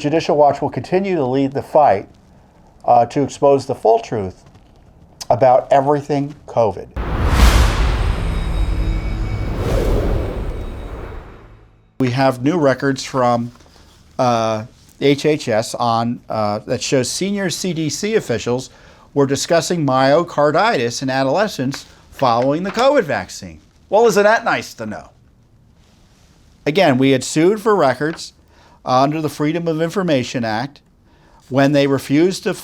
Judicial Watch will continue to lead the fight to expose the full truth about everything COVID. We have new records from HHS on that shows senior CDC officials were discussing myocarditis in adolescents following the COVID vaccine. Well, isn't that nice to know? Again, we had sued for records under the Freedom of Information Act when they refused to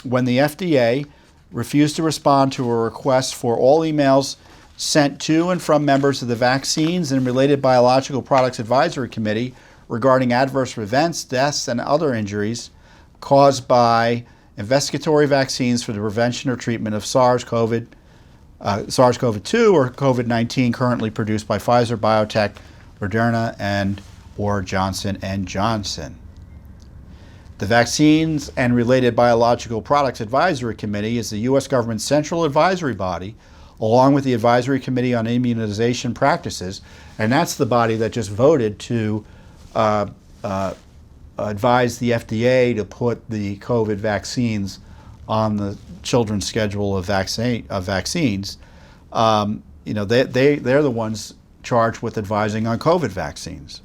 when the FDA refused to respond to a request for all emails sent to and from members of the Vaccines and Related Biological Products Advisory Committee regarding adverse events, deaths, and other injuries caused by investigatory vaccines for the prevention or treatment of SARS-CoV-2 or COVID-19 currently produced by Pfizer, BioNTech, Moderna, or Johnson & Johnson. The Vaccines and Related Biological Products Advisory Committee is the U.S. government's central advisory body, along with the Advisory Committee on Immunization Practices, and that's the body that just voted to advise the FDA to put the COVID vaccines on the children's schedule of vaccines. They're the ones charged with advising on COVID vaccines.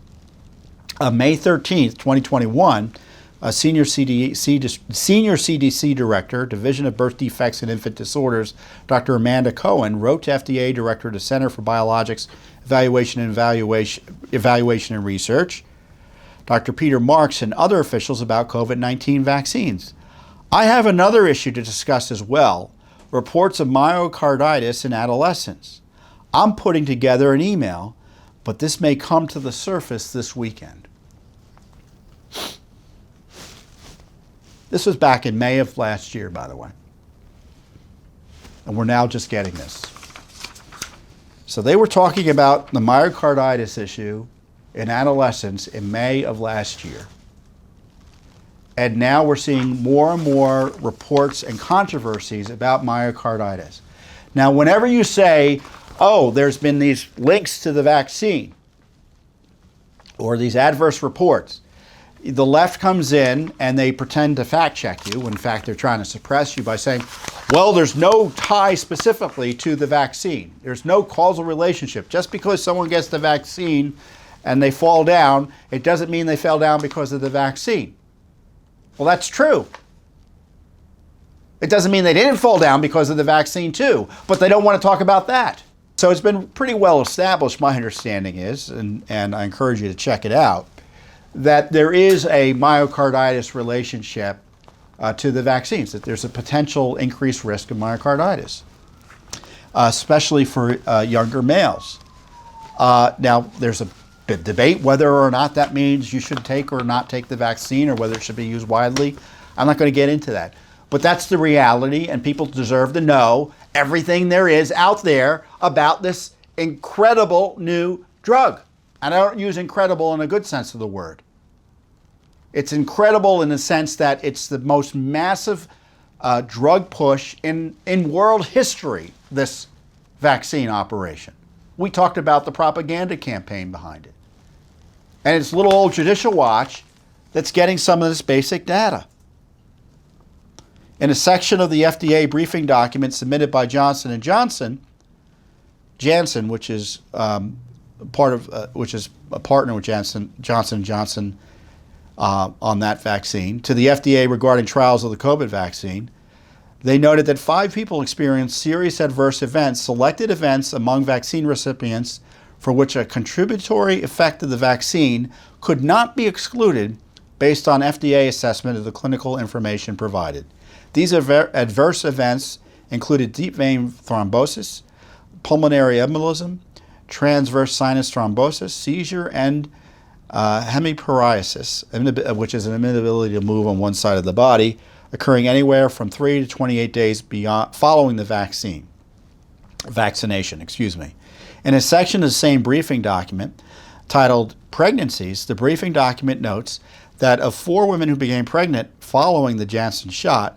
May 13th, 2021, Senior CDC Director, Division of Birth Defects and Infant Disorders, Dr. Amanda Cohen, wrote to FDA Director of the Center for Biologics Evaluation and Research, Dr. Peter Marks, and other officials about COVID-19 vaccines. I have another issue to discuss as well, reports of myocarditis in adolescents. I'm putting together an email, but this may come to the surface this weekend. This was back in May of last year, by the way. And we're now just getting this. So they were talking about the myocarditis issue in adolescents in May of last year. And now we're seeing more and more reports and controversies about myocarditis. Now, whenever you say, oh, there's been these links to the vaccine or these adverse reports, the left comes in and they pretend to fact check you. In fact, they're trying to suppress you by saying, well, there's no tie specifically to the vaccine. There's no causal relationship. Just because someone gets the vaccine and they fall down, it doesn't mean they fell down because of the vaccine. Well, that's true. It doesn't mean they didn't fall down because of the vaccine too, but they don't want to talk about that. So it's been pretty well established, my understanding is, and I encourage you to check it out, that there is a myocarditis relationship to the vaccines, that there's a potential increased risk of myocarditis, especially for younger males. Now, there's a big debate whether or not that means you should take or not take the vaccine or whether it should be used widely. I'm not going to get into that. But that's the reality, and people deserve to know everything there is out there about this incredible new drug. And I don't use incredible in a good sense of the word. It's incredible in the sense that it's the most massive drug push in world history, this vaccine operation. We talked about the propaganda campaign behind it. And it's little old Judicial Watch that's getting some of this basic data. In a section of the FDA briefing document submitted by Johnson & Johnson, Janssen, which is which is a partner with Johnson & Johnson on that vaccine, to the FDA regarding trials of the COVID vaccine, they noted that 5 people experienced serious adverse events, selected events among vaccine recipients for which a contributory effect of the vaccine could not be excluded based on FDA assessment of the clinical information provided. These adverse events included deep vein thrombosis, pulmonary embolism, transverse sinus thrombosis, seizure, and hemiparesis, which is an inability to move on one side of the body, occurring anywhere from 3 to 28 days following the vaccination. In a section of the same briefing document titled Pregnancies, the briefing document notes that of 4 women who became pregnant following the Janssen shot,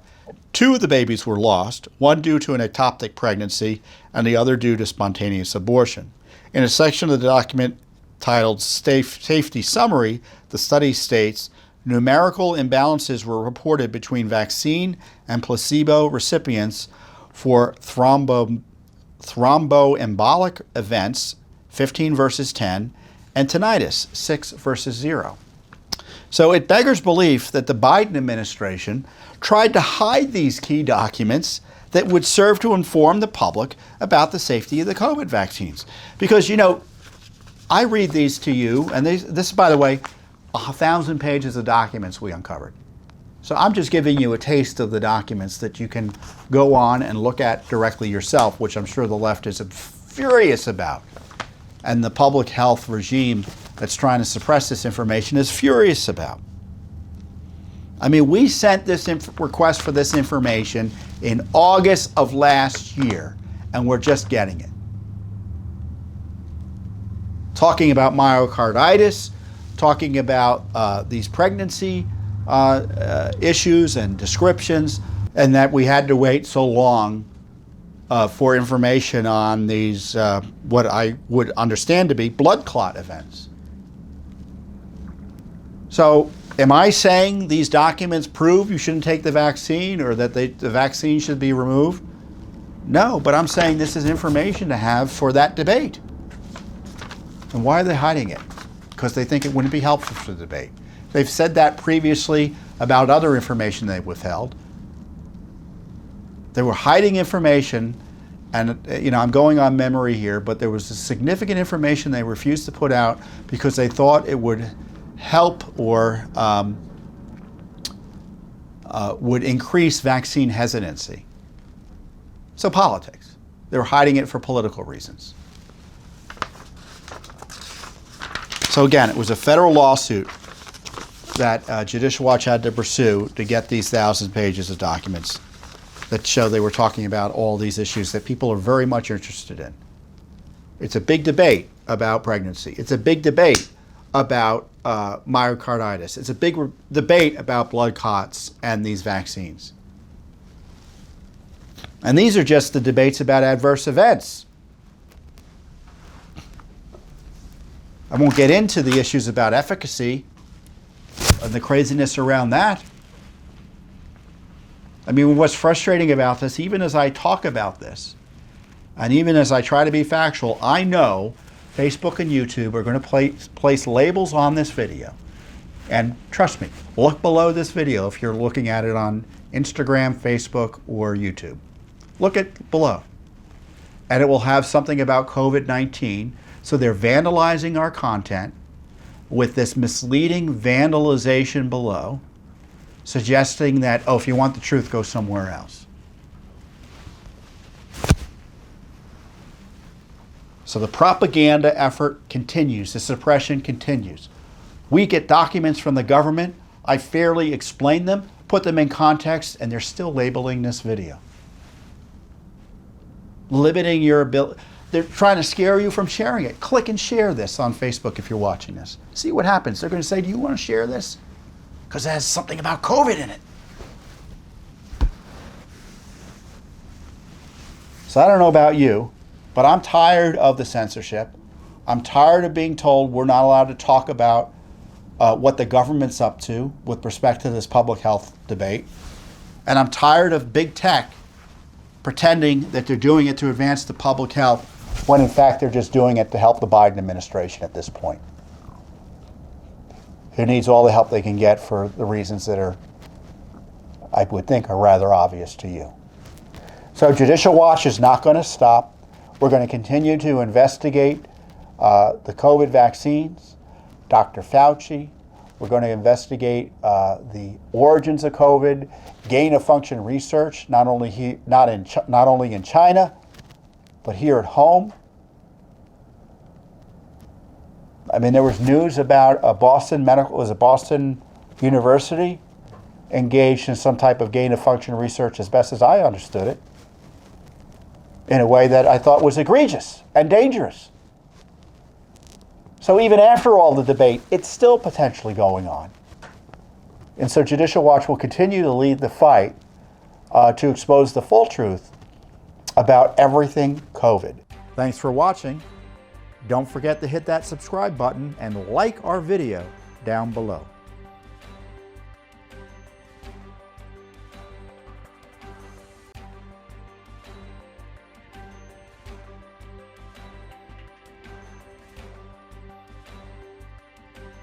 2 of the babies were lost, one due to an ectopic pregnancy and the other due to spontaneous abortion. In a section of the document titled Safety Summary, the study states numerical imbalances were reported between vaccine and placebo recipients for thromboembolic events, 15 versus 10, and tinnitus, 6 versus 0. So it beggars belief that the Biden administration tried to hide these key documents that would serve to inform the public about the safety of the COVID vaccines. Because, you know, I read these to you, and this is, by the way, 1,000 pages of documents we uncovered. So I'm just giving you a taste of the documents that you can go on and look at directly yourself, which I'm sure the left is furious about. And the public health regime that's trying to suppress this information is furious about. I mean, we sent this request for this information in August of last year, and we're just getting it. Talking about myocarditis, talking about these pregnancy issues and descriptions, and that we had to wait so long for information on these, what I would understand to be blood clot events. So, am I saying these documents prove you shouldn't take the vaccine or that the vaccine should be removed? No, but I'm saying this is information to have for that debate. And why are they hiding it? Because they think it wouldn't be helpful for the debate. They've said that previously about other information they withheld. They were hiding information, and you know, I'm going on memory here, but there was significant information they refused to put out because they thought it would help or would increase vaccine hesitancy. So politics. They were hiding it for political reasons. So again, it was a federal lawsuit that Judicial Watch had to pursue to get these 1,000 pages of documents that show they were talking about all these issues that people are very much interested in. It's a big debate about pregnancy. It's a big debate about myocarditis. It's a big debate about blood clots and these vaccines. And these are just the debates about adverse events. I won't get into the issues about efficacy and the craziness around that. I mean, what's frustrating about this, even as I talk about this, and even as I try to be factual, I know Facebook and YouTube are going to place labels on this video. And trust me, look below this video if you're looking at it on Instagram, Facebook, or YouTube. Look at below. And it will have something about COVID-19. So they're vandalizing our content with this misleading vandalization below, suggesting that, oh, if you want the truth, go somewhere else. So the propaganda effort continues, the suppression continues. We get documents from the government, I fairly explain them, put them in context, and they're still labeling this video. Limiting your ability. They're trying to scare you from sharing it. Click and share this on Facebook if you're watching this. See what happens. They're going to say, do you want to share this? Because it has something about COVID in it. So I don't know about you, but I'm tired of the censorship. I'm tired of being told we're not allowed to talk about what the government's up to with respect to this public health debate. And I'm tired of big tech pretending that they're doing it to advance the public health when in fact they're just doing it to help the Biden administration at this point, who needs all the help they can get for the reasons that are, I would think, are rather obvious to you. So Judicial Watch is not going to stop. We're going to continue to investigate the COVID vaccines, Dr. Fauci. We're going to investigate the origins of COVID, gain-of-function research, not only in China, but here at home. I mean, there was news about Boston University engaged in some type of gain-of-function research, as best as I understood it, in a way that I thought was egregious and dangerous. So even after all the debate, it's still potentially going on. And so Judicial Watch will continue to lead the fight to expose the full truth about everything COVID. Thanks for watching. Don't forget to hit that subscribe button and like our video down below.